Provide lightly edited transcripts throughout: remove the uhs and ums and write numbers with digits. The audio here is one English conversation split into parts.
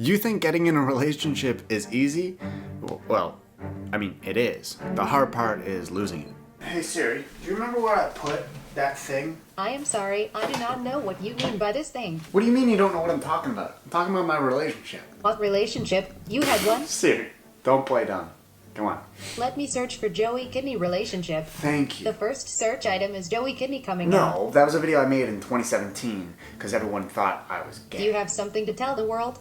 You think getting in a relationship is easy? Well, I mean, it is. The hard part is losing it. Hey Siri, do you remember where I put that thing? I am sorry, I do not know what you mean by this thing. What do you mean you don't know what I'm talking about? I'm talking about my relationship. What relationship? You had one? Siri, don't play dumb. Come on. Let me search for Joey Kidney relationship. Thank you. The first search item is Joey Kidney coming up. No, that was a video I made in 2017 because everyone thought I was gay. Do you have something to tell the world?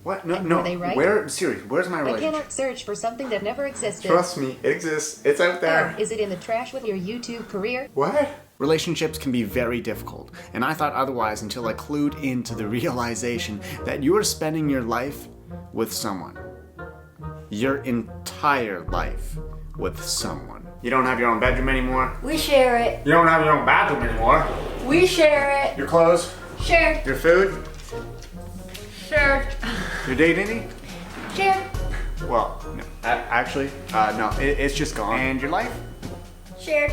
What? No, And no. were they right? Where? Siri, where's my I relationship? cannot search for something that never existed. Trust me, it exists. It's out there. Oh, is it in the trash with your YouTube career? What? Relationships can be very difficult, and I thought otherwise until I clued into the realization that you are spending your life with someone. Your entire life with someone. You don't have your own bedroom anymore. We share it. You don't have your own bathroom anymore. We share it. Your clothes. Shared. Your food. Shared. Your dignity. Shared. Well, no. Actually, no. It's just gone. And your life? Shared.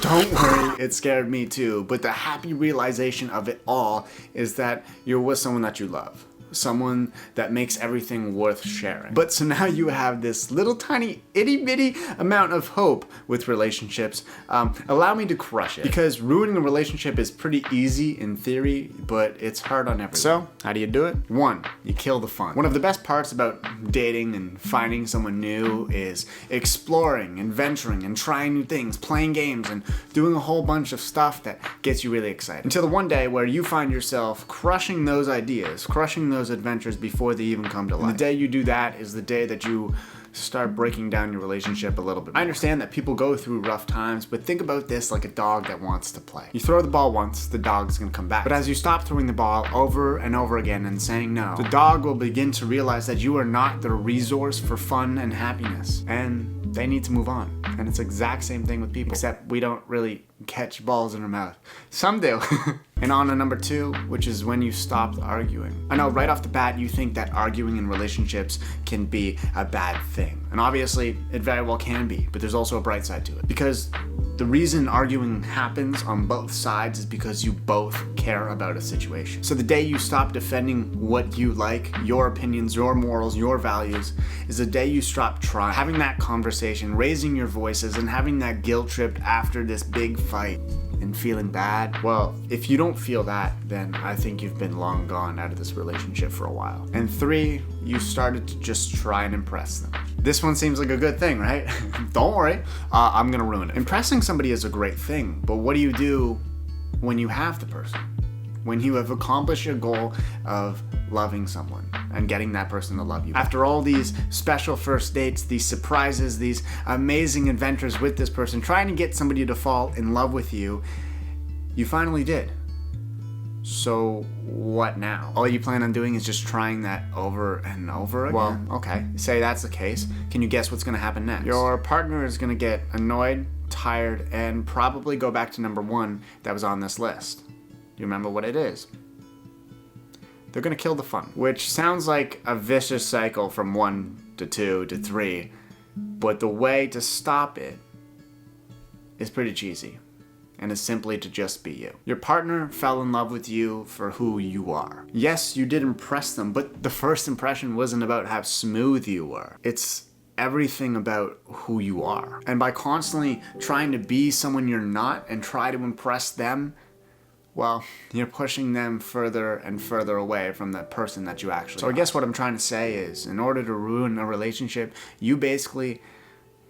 Don't worry, it scared me too, but the happy realization of it all is that you're with someone that you love. Someone that makes everything worth sharing. But so now you have this little tiny itty bitty amount of hope with relationships. Allow me to crush it. Because ruining a relationship is pretty easy in theory, but it's hard on everyone. So, how do you do it? 1, you kill the fun. One of the best parts about dating and finding someone new is exploring and venturing and trying new things, playing games and doing a whole bunch of stuff that gets you really excited. Until the one day where you find yourself crushing those ideas, crushing those adventures before they even come to life. And the day you do that is the day that you start breaking down your relationship a little bit. I understand that people go through rough times, but think about this like a dog that wants to play. You throw the ball once, the dog's gonna come back. But as you stop throwing the ball over and over again and saying no, the dog will begin to realize that you are not the resource for fun and happiness. And they need to move on. And it's the exact same thing with people, except we don't really catch balls in our mouth. Some do. And on to number 2, which is when you stopped arguing. I know right off the bat you think that arguing in relationships can be a bad thing. And obviously it very well can be, but there's also a bright side to it. Because the reason arguing happens on both sides is because you both care about a situation. So the day you stop defending what you like, your opinions, your morals, your values, is the day you stop trying. Having that conversation, raising your voices, and having that guilt trip after this big fight and feeling bad. Well, if you don't feel that, then I think you've been long gone out of this relationship for a while. And 3, you started to just try and impress them. This one seems like a good thing, right? Don't worry, I'm gonna ruin it. Impressing somebody is a great thing, but what do you do when you have the person? When you have accomplished your goal of loving someone and getting that person to love you. After all these special first dates, these surprises, these amazing adventures with this person, trying to get somebody to fall in love with you, you finally did. So what now? All you plan on doing is just trying that over and over again? Well, okay, say that's the case. Can you guess what's gonna happen next? Your partner is gonna get annoyed, tired, and probably go back to number 1 that was on this list. You remember what it is? They're gonna kill the fun, which sounds like a vicious cycle from 1 to 2 to 3, but the way to stop it is pretty cheesy, and is simply to just be you. Your partner fell in love with you for who you are. Yes, you did impress them, but the first impression wasn't about how smooth you were. It's everything about who you are. And by constantly trying to be someone you're not and try to impress them, well, you're pushing them further and further away from the person that you actually are. So I guess what I'm trying to say is, in order to ruin a relationship, you basically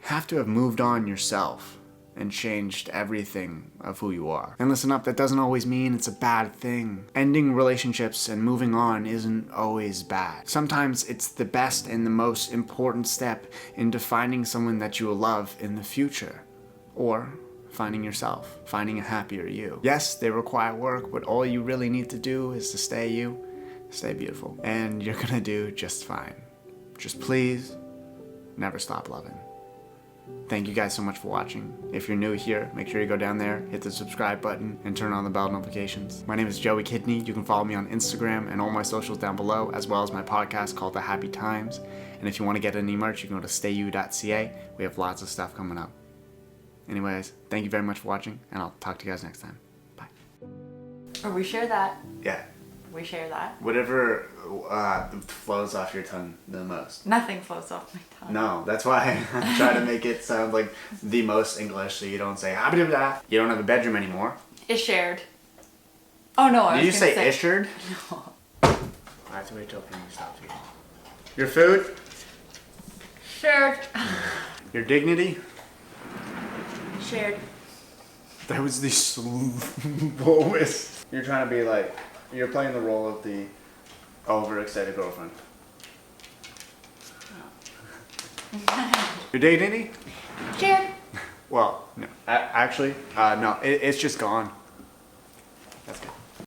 have to have moved on yourself and changed everything of who you are. And listen up, that doesn't always mean it's a bad thing. Ending relationships and moving on isn't always bad. Sometimes it's the best and the most important step into finding someone that you will love in the future. Or finding yourself, finding a happier you. Yes, they require work, but all you really need to do is to stay you, stay beautiful, and you're gonna do just fine. Just please, never stop loving. Thank you guys so much for watching. If you're new here, make sure you go down there, hit the subscribe button, and turn on the bell notifications. My name is Joey Kidney. You can follow me on Instagram and all my socials down below, as well as my podcast called The Happy Times. And if you want to get any merch, you can go to stayu.ca. We have lots of stuff coming up. Anyways, thank you very much for watching, and I'll talk to you guys next time. Bye. Or we share that. Yeah. We share that. Whatever flows off your tongue the most. Nothing flows off my tongue. No, that's why I try to make it sound like the most English, so you don't say ah, blah, blah. You don't have a bedroom anymore. Is shared. Oh no, I Did you was gonna say issured? No. I have to wait till you stop eating. Your food? Shared. Your dignity? Shared. That was the slowest. You're trying to be like, you're playing the role of the overexcited girlfriend. Your dignity? Shared. Well, no. Actually, no. It's just gone. That's good.